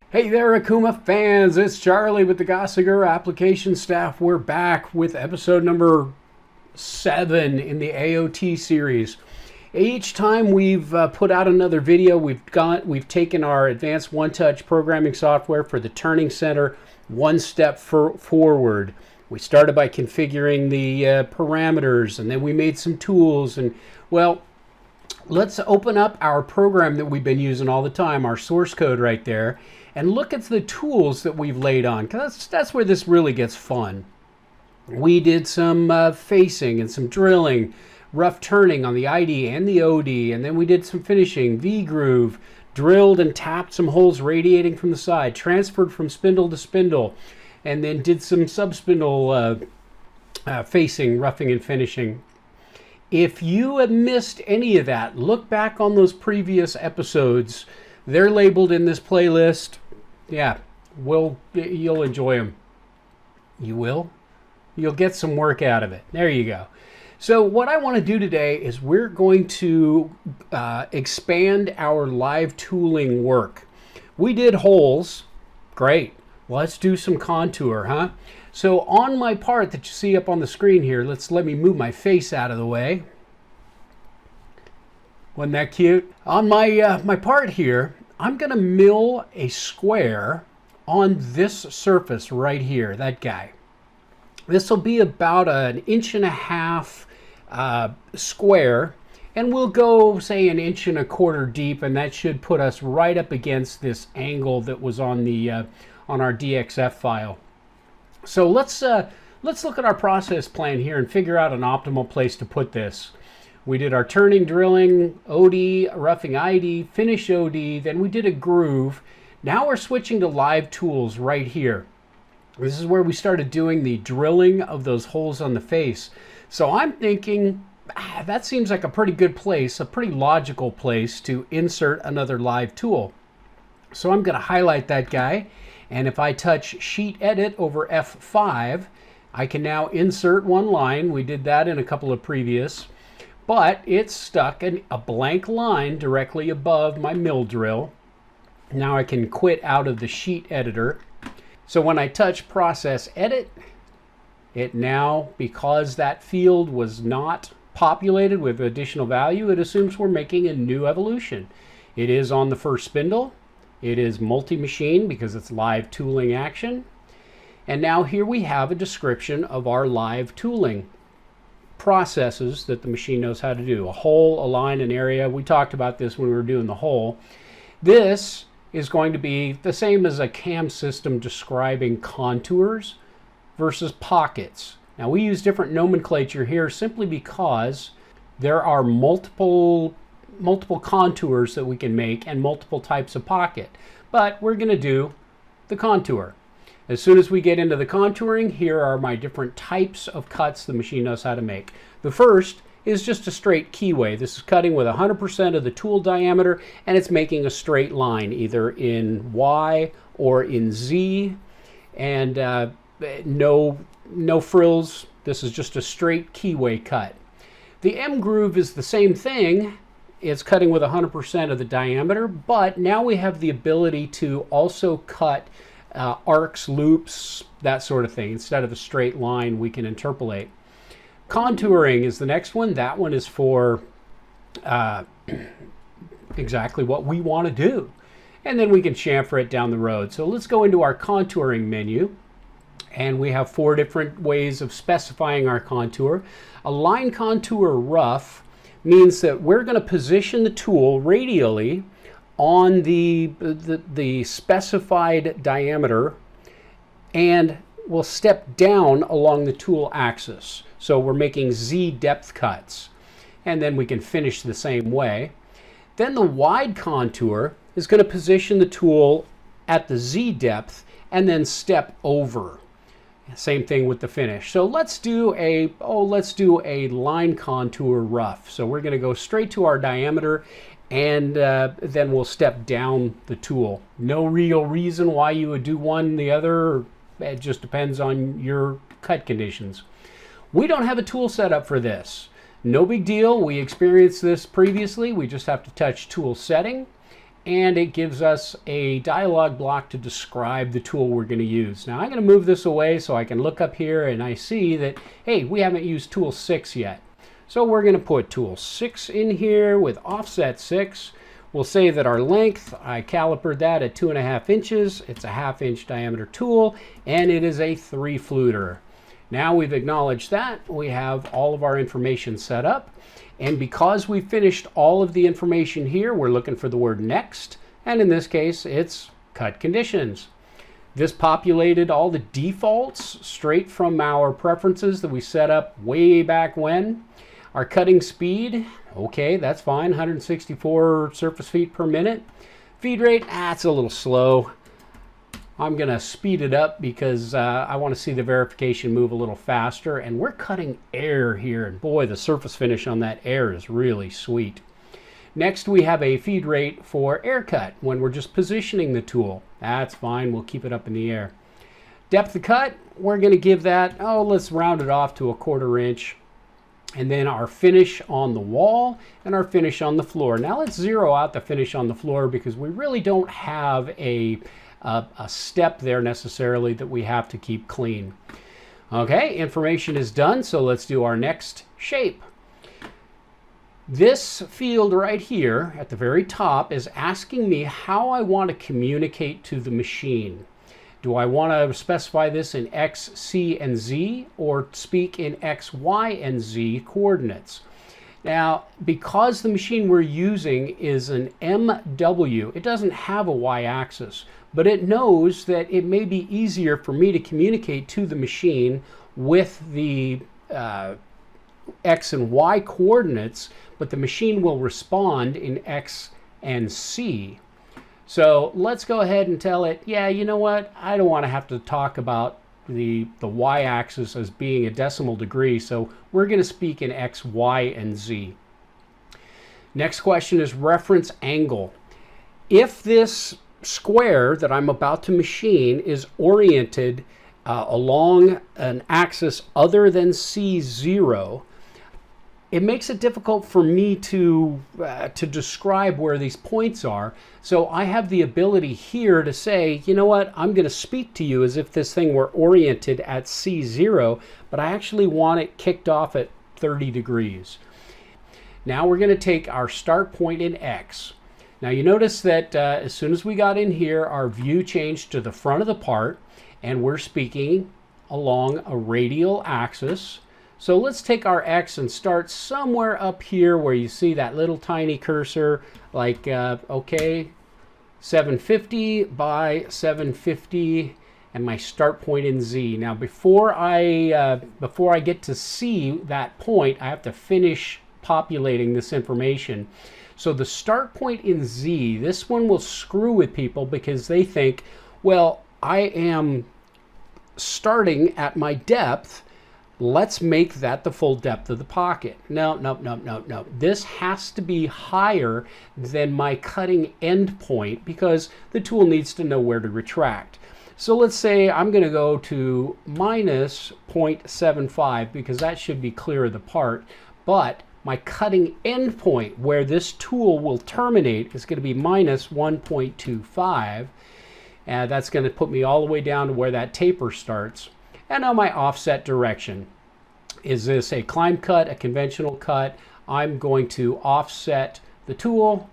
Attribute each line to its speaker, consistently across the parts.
Speaker 1: Hey there, Okuma fans. It's Charlie with the Gossiger application staff. We're back with episode number 7 in the AOT series. Each time we've put out another video, we've taken our advanced One Touch programming software for the turning center one step forward. We started by configuring the parameters, and then we made some tools. And well, let's open up our program that we've been using all the time, our source code right there, and look at the tools that we've laid on, because that's where this really gets fun. We did some facing and some drilling, rough turning on the ID and the OD, and then we did some finishing, V-groove, drilled and tapped some holes radiating from the side, transferred from spindle to spindle, and then did some subspindle facing, roughing, and finishing. If you have missed any of that, look back on those previous episodes. They're labeled in this playlist. Yeah, you'll enjoy them. You will? You'll get some work out of it. There you go. So what I want to do today is we're going to expand our live tooling work. We did holes. Great. Let's do some contour, huh? So on my part that you see up on the screen here, let me move my face out of the way. Wasn't that cute? On my part here, I'm going to mill a square on this surface right here, that guy. This will be about an 1.5 inch square, and we'll go, say, 1.25 inches deep, and that should put us right up against this angle that was on the on our DXF file. So let's look at our process plan here and figure out an optimal place to put this. We did our turning, drilling, OD, roughing ID, finish OD, then we did a groove. Now we're switching to live tools right here. This is where we started doing the drilling of those holes on the face. So I'm thinking that seems like a pretty good place, a pretty logical place to insert another live tool. So I'm going to highlight that guy, and if I touch Sheet Edit over F5, I can now insert one line. We did that in a couple of previous, but it's stuck in a blank line directly above my mill drill. Now I can quit out of the sheet editor. So when I touch Process Edit, it now, because that field was not populated with additional value, it assumes we're making a new evolution. It is on the first spindle. It is multi-machine because it's live tooling action. And now here we have a description of our live tooling processes that the machine knows how to do. A hole, a line, an area. We talked about this when we were doing the hole. This is going to be the same as a CAM system describing contours versus pockets. Now we use different nomenclature here simply because there are multiple contours that we can make and multiple types of pocket. But we're going to do the contour. As soon as we get into the contouring, here are my different types of cuts the machine knows how to make. The first is just a straight keyway. This is cutting with 100% of the tool diameter, and it's making a straight line either in Y or in Z, and no frills. This is just a straight keyway cut. The M groove is the same thing. It's cutting with 100% of the diameter, but now we have the ability to also cut arcs, loops, that sort of thing. Instead of a straight line, we can interpolate. Contouring is the next one. That one is for exactly what we want to do. And then we can chamfer it down the road. So let's go into our contouring menu. And we have 4 different ways of specifying our contour. A line contour rough means that we're going to position the tool radially on the specified diameter, and we'll step down along the tool axis. So we're making Z depth cuts, and then we can finish the same way. Then the wide contour is going to position the tool at the Z depth and then step over. Same thing with the finish. So let's do a line contour rough. So we're going to go straight to our diameter, and then we'll step down the tool. No real reason why you would do one the other. It just depends on your cut conditions. We don't have a tool set up for this. No big deal. We experienced this previously. We just have to touch tool setting, and it gives us a dialog block to describe the tool we're going to use. Now I'm going to move this away so I can look up here and I see that, hey, we haven't used tool 6 yet. So we're going to put tool 6 in here with offset 6. We'll say that our length, I calipered that at 2.5 inches. It's a 1/2 inch diameter tool, and it is a 3-fluter. Now we've acknowledged that, we have all of our information set up. And because we finished all of the information here, we're looking for the word next. And in this case, it's cut conditions. This populated all the defaults straight from our preferences that we set up way back when. Our cutting speed, okay, that's fine, 164 surface feet per minute. Feed rate, it's a little slow. I'm going to speed it up because I want to see the verification move a little faster. And we're cutting air here, and boy, the surface finish on that air is really sweet. Next, we have a feed rate for air cut when we're just positioning the tool. That's fine, we'll keep it up in the air. Depth of cut, we're going to give that, let's round it off to 1/4 inch. And then our finish on the wall and our finish on the floor. Now let's zero out the finish on the floor because we really don't have a step there necessarily that we have to keep clean. Okay, information is done, so let's do our next shape. This field right here at the very top is asking me how I want to communicate to the machine. Do I want to specify this in X, C, and Z, or speak in X, Y, and Z coordinates? Now, because the machine we're using is an MW, it doesn't have a Y-axis, but it knows that it may be easier for me to communicate to the machine with the X and Y coordinates, but the machine will respond in X and C. So let's go ahead and tell it, yeah, you know what? I don't want to have to talk about the y-axis as being a decimal degree, so we're going to speak in X, Y, and Z. Next question is reference angle. If this square that I'm about to machine is oriented along an axis other than C0, it makes it difficult for me to describe where these points are. So I have the ability here to say, you know what, I'm going to speak to you as if this thing were oriented at C0, but I actually want it kicked off at 30 degrees. Now we're going to take our start point in X. Now you notice that as soon as we got in here, our view changed to the front of the part, and we're speaking along a radial axis. So let's take our X and start somewhere up here where you see that little tiny cursor, like, okay, 750 by 750, and my start point in Z. Now before I get to see that point, I have to finish populating this information. So the start point in Z, this one will screw with people because they think, well, I am starting at my depth, let's make that the full depth of the pocket. No. This has to be higher than my cutting end point because the tool needs to know where to retract. So let's say I'm going to go to minus 0.75 because that should be clear of the part, but my cutting end point where this tool will terminate is going to be minus 1.25, and that's going to put me all the way down to where that taper starts. And now my offset direction. Is this a climb cut, a conventional cut? I'm going to offset the tool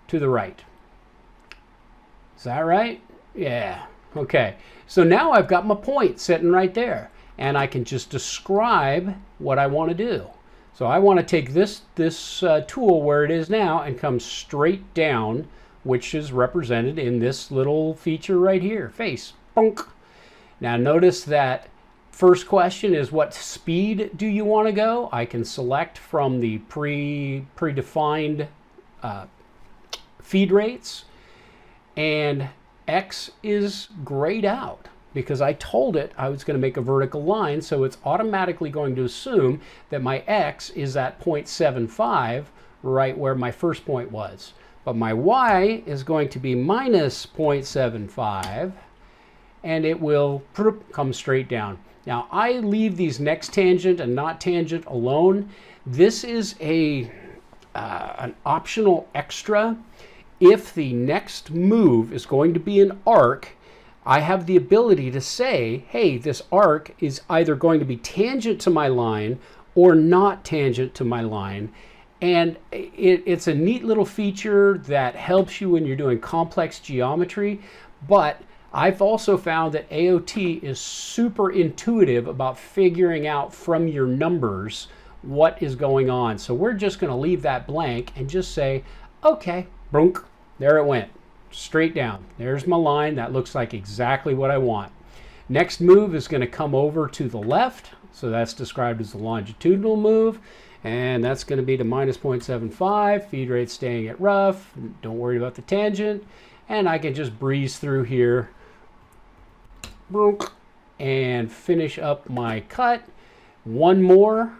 Speaker 1: to the right. Is that right? Yeah. Okay. So now I've got my point sitting right there, and I can just describe what I want to do. So I want to take this tool where it is now and come straight down, which is represented in this little feature right here, face. Bonk. Now notice that first question is, what speed do you want to go? I can select from the predefined feed rates, and X is grayed out because I told it I was going to make a vertical line, so it's automatically going to assume that my X is at 0.75, right where my first point was. But my Y is going to be minus 0.75, and it will come straight down. Now I leave these next tangent and not tangent alone. This is an optional extra. if the next move is going to be an arc, I have the ability to say, hey, this arc is either going to be tangent to my line or not tangent to my line. And it's a neat little feature that helps you when you're doing complex geometry. But I've also found that AOT is super intuitive about figuring out from your numbers what is going on. So we're just going to leave that blank and just say, okay, brunk, there it went. Straight down. There's my line. That looks like exactly what I want. Next move is going to come over to the left. So that's described as the longitudinal move. And that's going to be to minus 0.75. Feed rate staying at rough. Don't worry about the tangent. And I can just breeze through here and finish up my cut. One more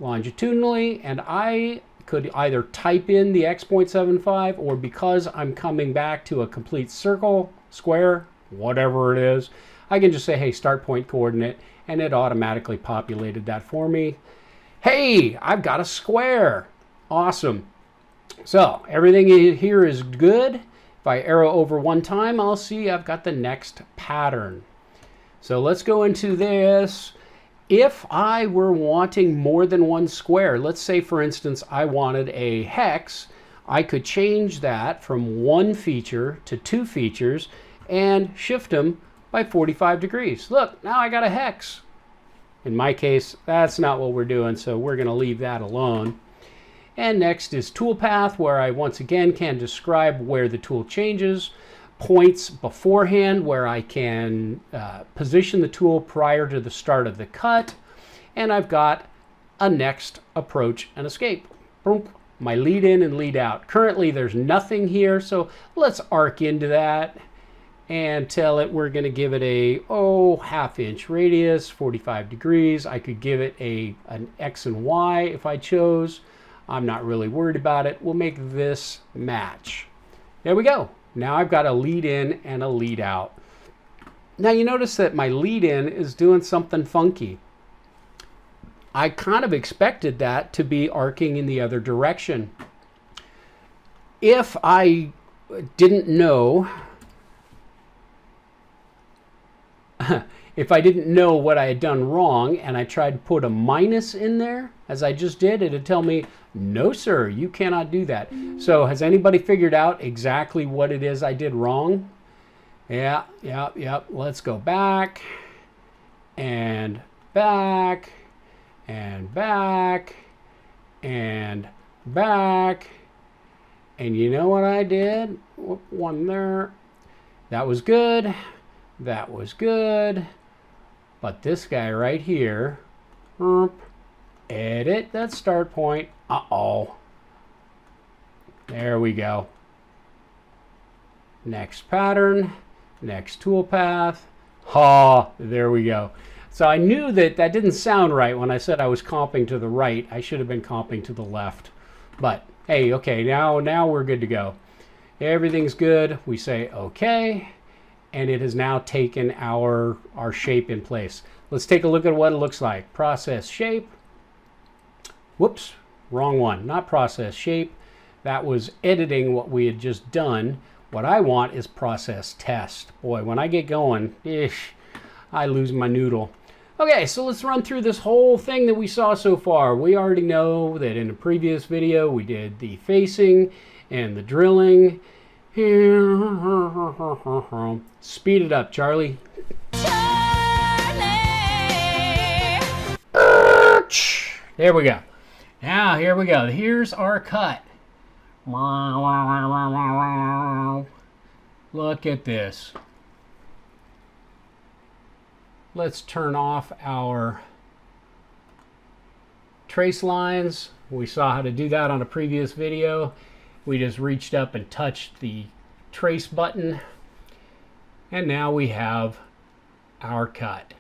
Speaker 1: longitudinally, and I could either type in the x 0.75, or because I'm coming back to a complete circle, square, whatever it is, I can just say, hey, start point coordinate, and it automatically populated that for me. Hey, I've got a square. Awesome. So everything here is good. If I arrow over one time, I'll see I've got the next pattern. So let's go into this. If I were wanting more than one square, let's say for instance I wanted a hex, I could change that from one feature to two features and shift them by 45 degrees. Look, now I got a hex. In my case, that's not what we're doing, so we're going to leave that alone. And next is toolpath, where I once again can describe where the tool changes. Points beforehand, where I can position the tool prior to the start of the cut. And I've got a next, approach, and escape. Boom. My lead in and lead out. Currently there's nothing here, so let's arc into that and tell it we're going to give it a half-inch radius, 45 degrees. I could give it an X and Y if I chose. I'm not really worried about it. We'll make this match. There we go. Now I've got a lead in and a lead out. Now you notice that my lead in is doing something funky. I kind of expected that to be arcing in the other direction. If I didn't know, what I had done wrong and I tried to put a minus in there, as I just did, it'd tell me, no sir, you cannot do that. So has anybody figured out exactly what it is I did wrong? Yeah. Let's go back and back and back and back. And you know what I did? One there. That was good. That was good. But this guy right here, edit that start point. Uh-oh. There we go. Next pattern, next toolpath. There we go. So I knew that didn't sound right when I said I was comping to the right. I should have been comping to the left. But hey, okay, now we're good to go. Everything's good. We say okay, and it has now taken our shape in place. Let's take a look at what it looks like. Process shape. Whoops, wrong one. Not process shape. That was editing what we had just done. What I want is process test. Boy, when I get going, I lose my noodle. Okay, so let's run through this whole thing that we saw so far. We already know that in a previous video we did the facing and the drilling. Speed it up, Charlie. There we go. Now, here we go. Here's our cut. Look at this. Let's turn off our trace lines. We saw how to do that on a previous video. We just reached up and touched the trace button. And now we have our cut.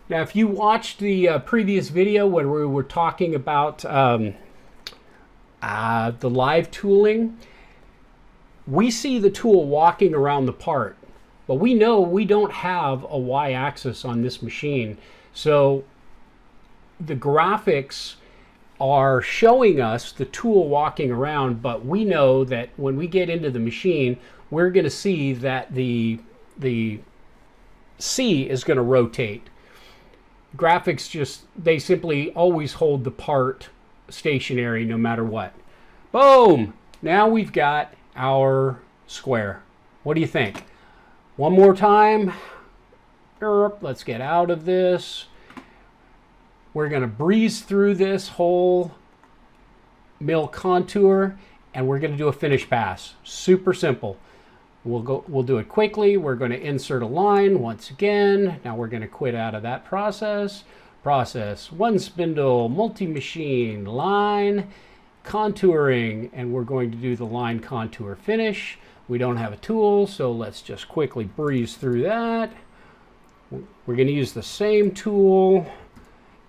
Speaker 1: Now, if you watched the previous video when we were talking about the live tooling, we see the tool walking around the part, but we know we don't have a y-axis on this machine. So the graphics are showing us the tool walking around, but we know that when we get into the machine, we're going to see that the C is going to rotate. Graphics just, they simply always hold the part stationary no matter what. Boom! Now we've got our square. What do you think? One more time. Let's get out of this. We're going to breeze through this whole mill contour, and we're going to do a finish pass. Super simple. We'll do it quickly. We're going to insert a line once again. Now we're going to quit out of that process. One spindle, multi-machine, line, contouring, and we're going to do the line contour finish. We don't have a tool, so let's just quickly breeze through that. We're going to use the same tool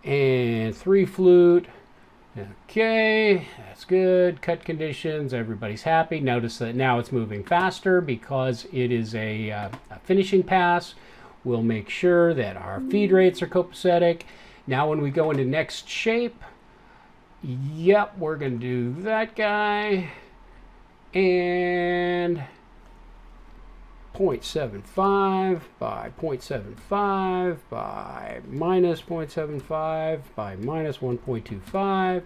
Speaker 1: and 3 flute. Okay, that's good. Cut conditions, everybody's happy. Notice that now it's moving faster because it is a finishing pass. We'll make sure that our feed rates are copacetic. Now when we go into next shape, yep, we're going to do that guy and 0.75 by 0.75 by minus 0.75 by minus 1.25,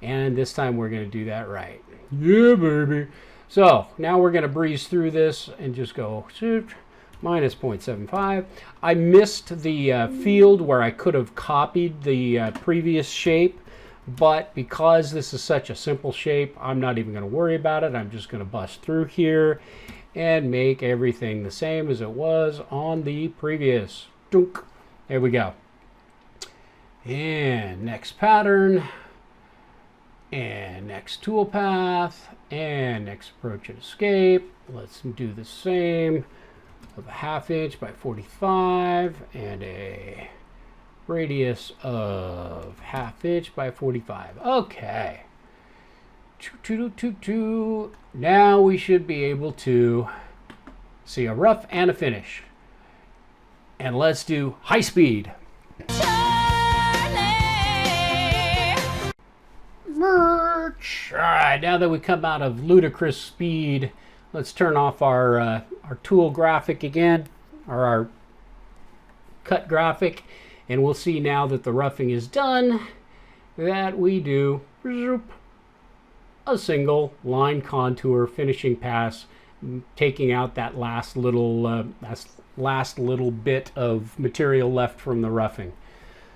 Speaker 1: and this time we're going to do that right. Yeah, baby. So now we're going to breeze through this and just go minus 0.75. I missed the field where I could have copied the previous shape, but because this is such a simple shape, I'm not even going to worry about it. I'm just going to bust through here and make everything the same as it was on the previous. Dunk. There we go. And next pattern, and next tool path, and next approach and escape. Let's do the same of a 1/2 inch by 45 and a radius of 1/2 inch by 45. Okay. Now we should be able to see a rough and a finish. And let's do high speed. Merch. All right, now that we come out of ludicrous speed, let's turn off our tool graphic again, or our cut graphic, and we'll see now that the roughing is done that we do a single line contour finishing pass, taking out that last little bit of material left from the roughing.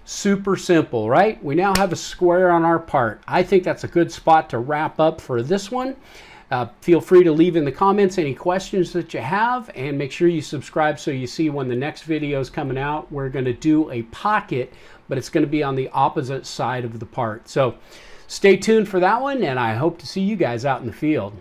Speaker 1: Super simple, right? We now have a square on our part. I think that's a good spot to wrap up for this one. Feel free to leave in the comments any questions that you have, and make sure you subscribe so you see when the next video is coming out. We're going to do a pocket, but it's going to be on the opposite side of the part. So stay tuned for that one, and I hope to see you guys out in the field.